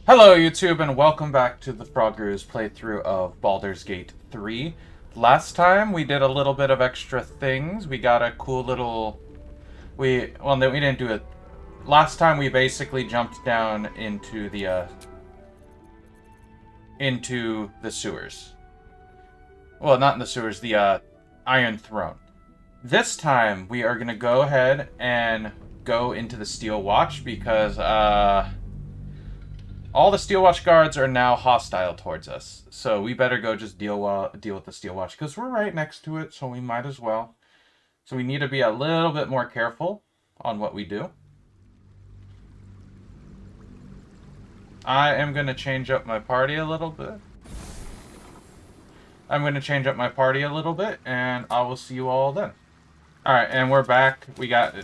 Hello YouTube and welcome back to the Frogger's playthrough of Baldur's Gate 3. Last time we did a little bit of extra things. We got a cool little... we didn't do it. Last time we basically jumped down into the sewers. Well, not in the sewers, the Iron Throne. This time we are going to go ahead and go into the Steel Watch because all the Steel Watch guards are now hostile towards us, so we better go just deal with the Steel Watch, because we're right next to it, so we might as well. So we need to be a little bit more careful on what we do. I am going to change up my party a little bit. and I will see you all then. Alright, and we're back. We got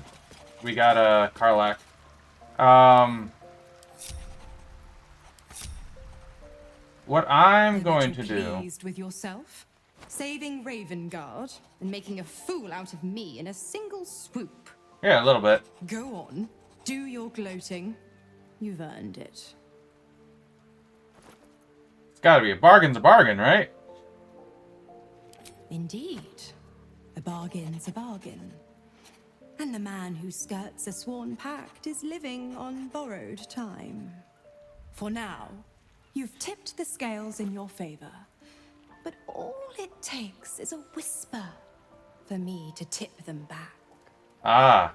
Karlach. What I'm going to do... Pleased with yourself? Saving Ravenguard and making a fool out of me in a single swoop. Yeah, a little bit. Go on. Do your gloating. You've earned it. It's gotta be. A bargain's a bargain, right? Indeed. A bargain's a bargain. And the man who skirts a sworn pact is living on borrowed time. For now, you've tipped the scales in your favor. But all it takes is a whisper for me to tip them back. Ah.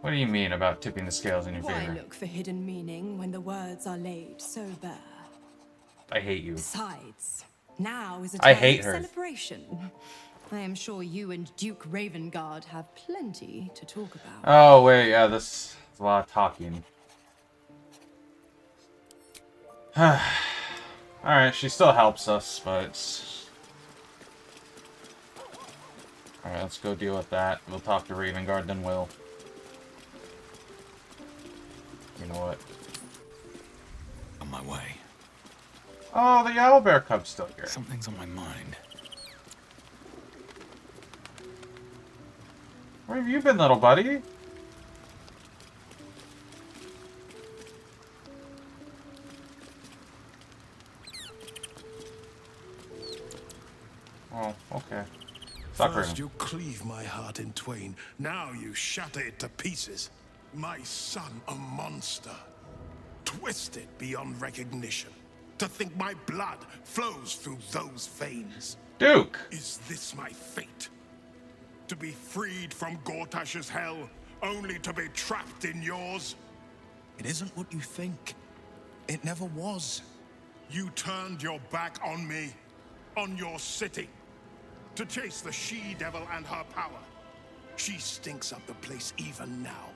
What do you mean about tipping the scales in your favor? Why look for hidden meaning when the words are laid so bare? I hate you. Besides, now is a I time hate of her. celebration. I am sure you and Duke Ravenguard have plenty to talk about. Oh, wait, yeah, this is a lot of talking. Alright, she still helps us, but... Alright, let's go deal with that. We'll talk to Ravenguard, then we'll... You know what? On my way. Oh, the owlbear cub's still here. Something's on my mind. Where have you been, little buddy? Oh, okay. First you cleave my heart in twain, now you shatter it to pieces. My son, a monster. Twisted beyond recognition. To think my blood flows through those veins. Duke! Is this my fate? To be freed from Gortash's hell, only to be trapped in yours? It isn't what you think. It never was. You turned your back on me, on your city, to chase the she-devil and her power. She stinks up the place even now.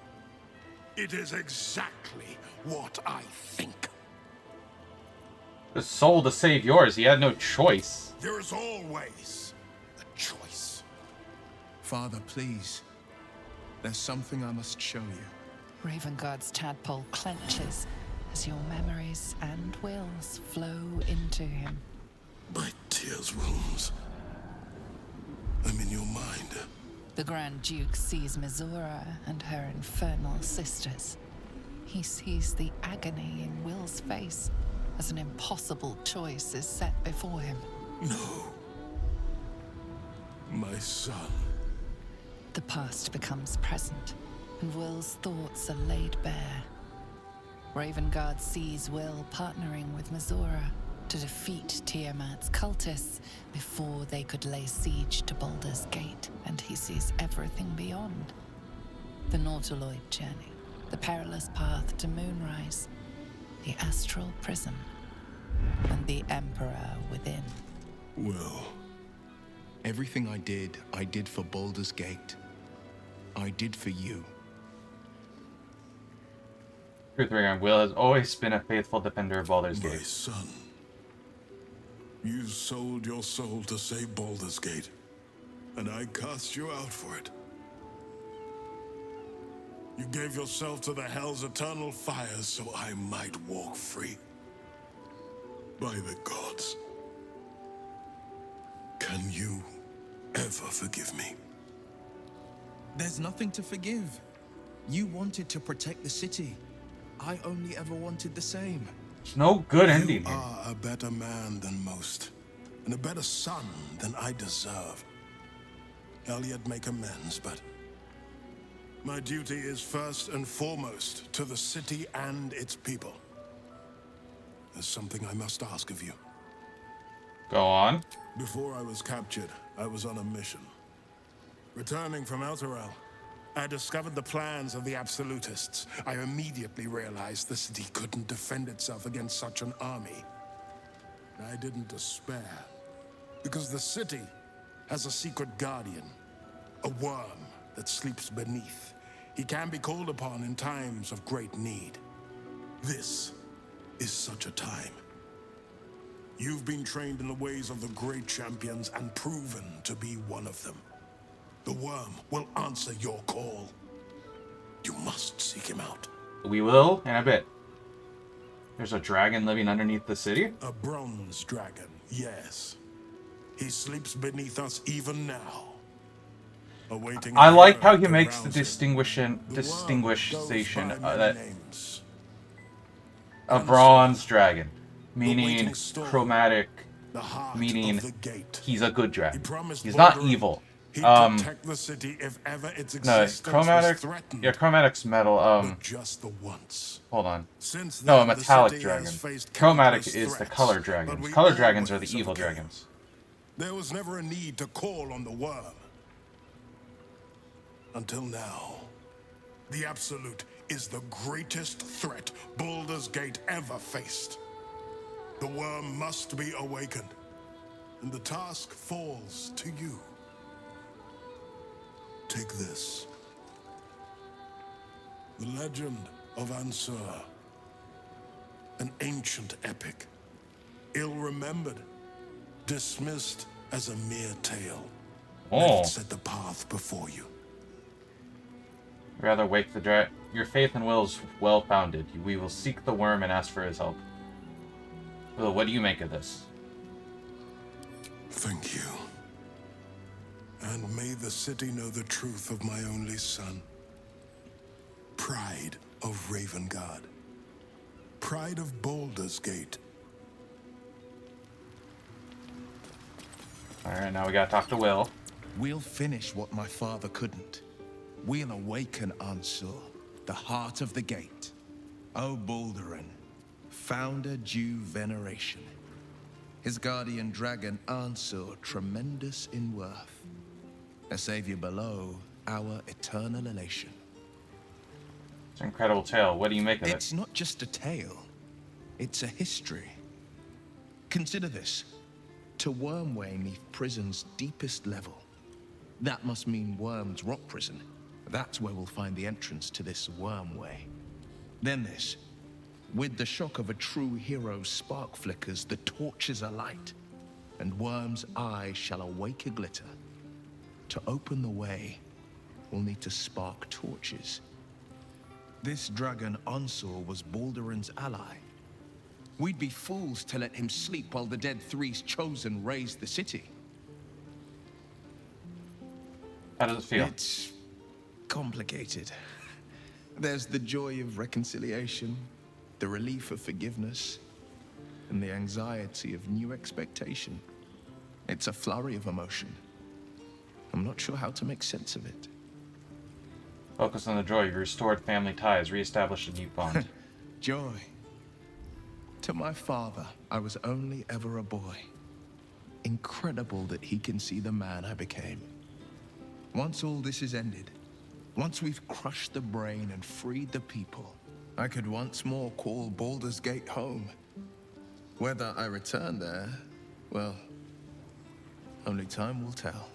It is exactly what I think. The soul to save yours. He had no choice. There is always a choice. Father, please. There's something I must show you. Ravenguard's tadpole clenches as your memories and wills flow into him. My tears wounds. I'm in your mind. The Grand Duke sees Mizora and her infernal sisters. He sees the agony in Will's face as an impossible choice is set before him. No. My son. The past becomes present, and Will's thoughts are laid bare. Ravenguard sees Will partnering with Mizora to defeat Tiamat's cultists before they could lay siege to Baldur's Gate, and he sees everything beyond. The Nautiloid journey, the perilous path to Moonrise, the astral prison, and the Emperor within. Well, Everything I did for Baldur's Gate. I did for you. Truth Ravenguard, Will has always been a faithful defender of Baldur's my Gate. son. You sold your soul to save Baldur's Gate, and I cast you out for it. You gave yourself to the Hell's eternal fires so I might walk free. By the gods. Can you ever forgive me? There's nothing to forgive. You wanted to protect the city. I only ever wanted the same. There's no good You ending here. are a better man than most, and a better son than I deserve. I'll yet make amends, but my duty is first and foremost to the city and its people. There's something I must ask of you. Go on. Before I was captured, I was on a mission. Returning from Elturel, I discovered the plans of the Absolutists. I immediately realized the city couldn't defend itself against such an army. I didn't despair, because the city has a secret guardian, a worm that sleeps beneath. He can be called upon in times of great need. This is such a time. You've been trained in the ways of the great champions and proven to be one of them. The worm will answer your call. You must seek him out. We will in a bit. There's a dragon living underneath the city? A bronze dragon, yes. He sleeps beneath us even now. Awaiting I like how her he to makes the rouse him. distinguishation The worm goes by many that names. a bronze dragon, The meaning waiting storm, chromatic, the heart meaning of the gate. he's a good He dragon. promised He's not Baldur evil. He'd protect the city if ever its No, existence chromatic. was threatened. Yeah, chromatic's metal. But just the once. Hold on. Since No, a then, the metallic city dragon. has faced Chromatic countless is the threats, color but dragons. we Color dragons are always the evil overcame. dragons. There was never a need to call on the worm. Until now. The Absolute is the greatest threat Baldur's Gate ever faced. The worm must be awakened, and the task falls to you. Take this. The Legend of Ansur. An ancient epic. Ill-remembered. Dismissed as a mere tale. Let Oh. it set the path before you. Rather wake the dragon. Your faith and will is well founded. We will seek the worm and ask for his help. Will, what do you make of this? Thank you. And may the city know the truth of my only son. Pride of Ravenguard. Pride of Baldur's Gate. Alright, now we gotta talk to Will. We'll finish what my father couldn't. We'll awaken Ansur, the heart of the gate. O Baldurin, founder due veneration. His guardian dragon Ansur, tremendous in worth. A savior below, our eternal elation. It's an incredible tale. What do you make of It's it? not just a tale, it's a history. Consider this. To Wormway 'neath prison's deepest level. That must mean Worm's rock prison. That's where we'll find the entrance to this Wormway. Then this. With the shock of a true hero's spark flickers, the torches alight, and Worm's eye shall awake a glitter. To open the way, we'll need to spark torches. This dragon Ansur was Baldurin's ally. We'd be fools to let him sleep while the Dead Three's chosen raised the city. How does it feel? It's complicated. There's the joy of reconciliation, the relief of forgiveness, and the anxiety of new expectation. It's a flurry of emotion. I'm not sure how to make sense of it. Focus on the joy. You restored family ties, reestablished a new bond. Joy. To my father, I was only ever a boy. Incredible that he can see the man I became. Once all this is ended, once we've crushed the brain and freed the people, I could once more call Baldur's Gate home. Whether I return there, well, only time will tell.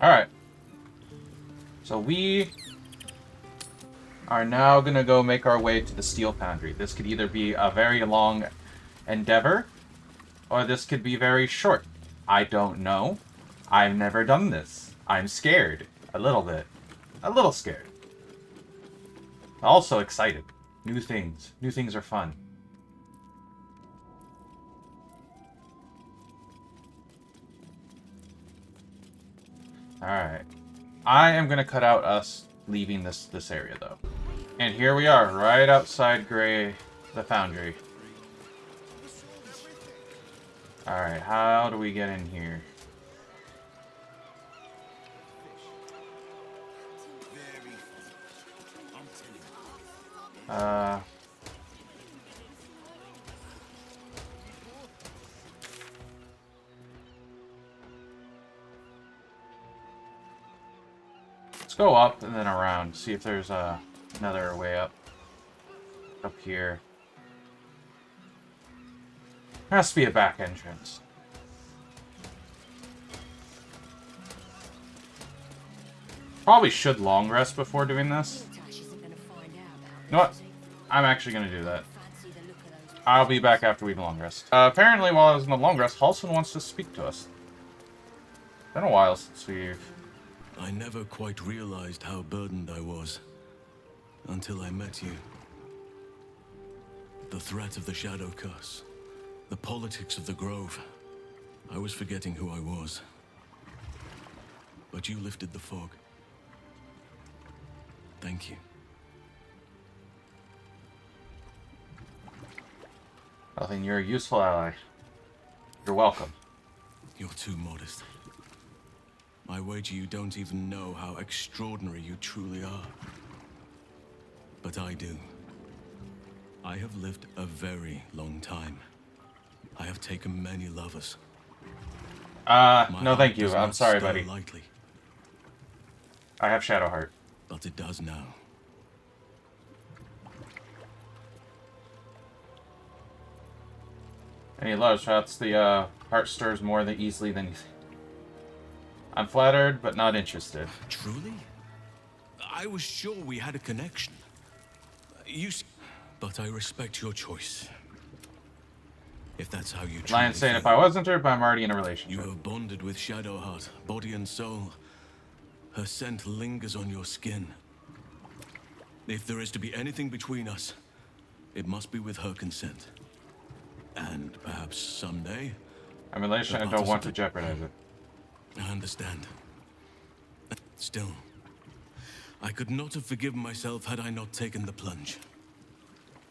Alright. So we are now going to go make our way to the Steel Foundry. This could either be a very long endeavor, or this could be very short. I don't know. I've never done this. I'm scared. A little bit. A little scared. Also excited. New things. New things are fun. Alright. I am going to cut out us leaving this area, though. And here we are, right outside the foundry. Alright, how do we get in here? Let's go up and then around, see if there's another way up. Up here. There has to be a back entrance. Probably should long rest before doing this. You know what? I'm actually going to do that. I'll be back after we've long rest. Apparently, while I was in the long rest, Halson wants to speak to us. Been a while since we've... I never quite realized how burdened I was until I met you. The threat of the Shadow Curse, the politics of the Grove. I was forgetting who I was. But you lifted the fog. Thank you. I think you're a useful ally. You're welcome. You're too modest. I wager you don't even know how extraordinary you truly are. But I do. I have lived a very long time. I have taken many lovers. No thank you. I'm sorry, buddy. Lightly, I have Shadowheart. but it does now. Any love shots, the heart stirs more easily than you think. I'm flattered, but not interested. Truly? I was sure we had a connection. But I respect your choice. If that's how you truly Lion's saying feel. if I wasn't her, but I'm already in a relationship. You have bonded with Shadowheart, body and soul. Her scent lingers on your skin. If there is to be anything between us, it must be with her consent. And perhaps someday... I'm in a relationship, I don't want to jeopardize it. I understand. Still, I could not have forgiven myself had I not taken the plunge.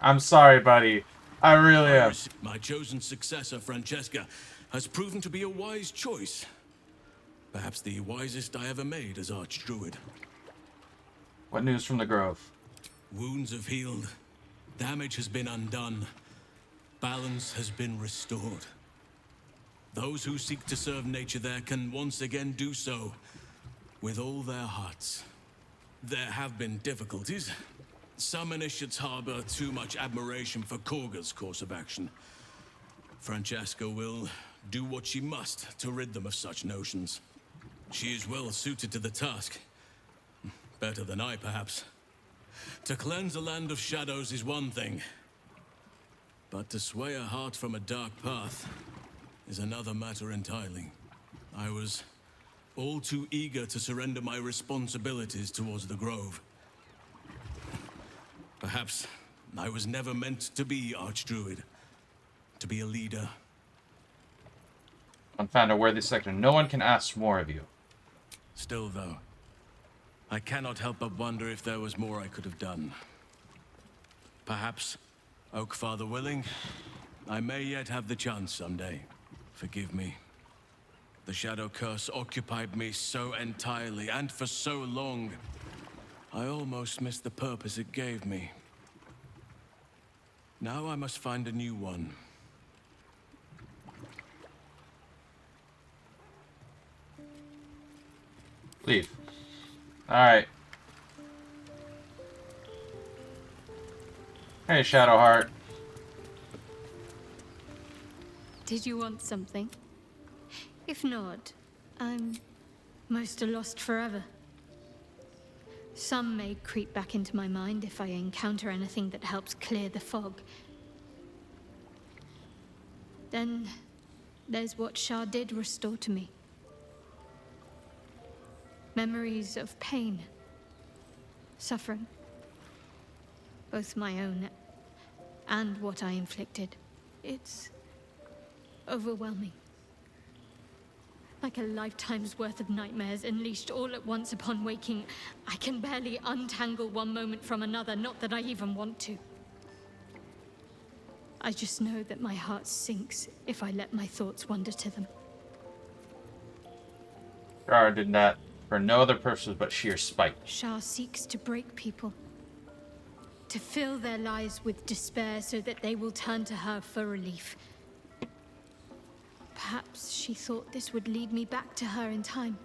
I'm sorry, buddy. I really am. My chosen successor, Francesca, has proven to be a wise choice. Perhaps the wisest I ever made as Archdruid. What news from the Grove? Wounds have healed. Damage has been undone. Balance has been restored. Those who seek to serve nature there can once again do so with all their hearts. There have been difficulties. Some initiates harbor too much admiration for Korga's course of action. Francesca will do what she must to rid them of such notions. She is well suited to the task. Better than I, perhaps. To cleanse a land of shadows is one thing, but to sway a heart from a dark path is another matter entirely. I was all too eager to surrender my responsibilities towards the Grove. Perhaps I was never meant to be Archdruid, to be a leader. Unfound a worthy sector. No one can ask more of you. Still, though, I cannot help but wonder if there was more I could have done. Perhaps, Oakfather willing, I may yet have the chance someday. Forgive me. The Shadow Curse occupied me so entirely and for so long, I almost missed the purpose it gave me. Now I must find a new one. Leave. Alright. Hey, Shadowheart. Did you want something? If not, I'm most lost forever. Some may creep back into my mind if I encounter anything that helps clear the fog. Then there's what Shah did restore to me. Memories of pain, suffering, both my own and what I inflicted. It's overwhelming. Like a lifetime's worth of nightmares unleashed all at once upon waking. I can barely untangle one moment from another, not that I even want to. I just know that my heart sinks if I let my thoughts wander to them. Shar did that for no other purpose but sheer spite. Shar seeks to break people. To fill their lives with despair so that they will turn to her for relief. Perhaps she thought this would lead me back to her in time.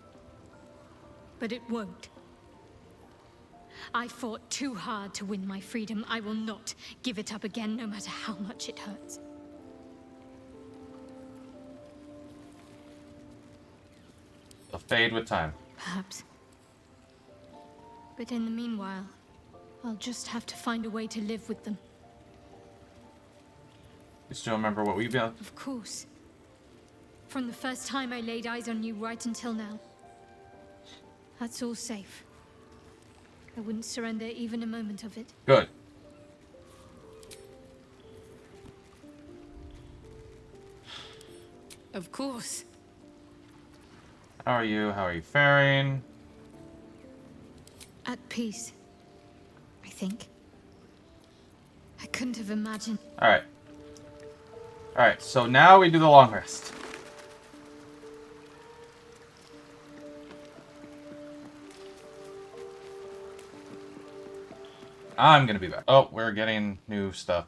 But it won't. I fought too hard to win my freedom. I will not give it up again, no matter how much it hurts. They'll fade with time. Perhaps. But in the meanwhile, I'll just have to find a way to live with them. You still remember what we've done? Of course. From the first time I laid eyes on you right until now. That's all safe. I wouldn't surrender even a moment of it. Good. Of course. How are you? How are you faring? At peace. I think. I couldn't have imagined. Alright. Alright, so now we do the long rest. I'm gonna be back. Oh, we're getting new stuff.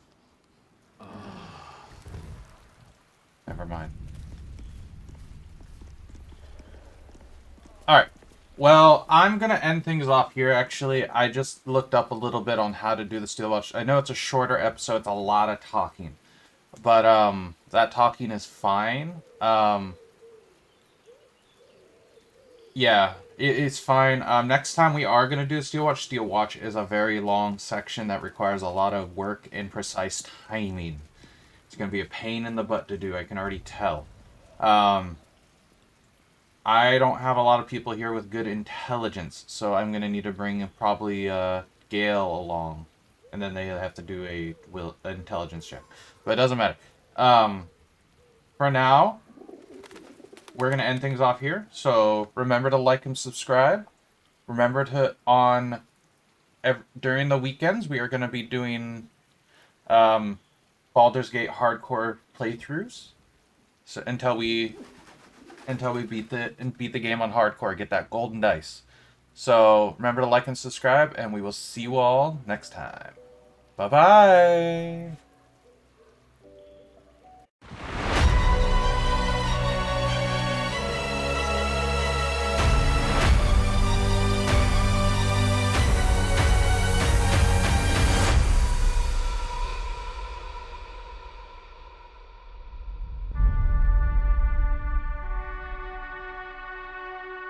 Never mind. Alright. Well, I'm gonna end things off here, actually. I just looked up a little bit on how to do the Steel Watch. I know it's a shorter episode, it's a lot of talking. But, that talking is fine. Yeah, it's fine. Next time we are gonna do a Steel Watch. Steel Watch is a very long section that requires a lot of work and precise timing. It's gonna be a pain in the butt to do, I can already tell. I don't have a lot of people here with good intelligence, so I'm going to need to bring probably Gale along. And then they have to do an intelligence check. But it doesn't matter. For now, we're going to end things off here. So remember to like and subscribe. Remember to, during the weekends, we are going to be doing Baldur's Gate hardcore playthroughs. So until we beat the game on hardcore, get that golden dice. So remember to like and subscribe, and we will see you all next time. Bye bye.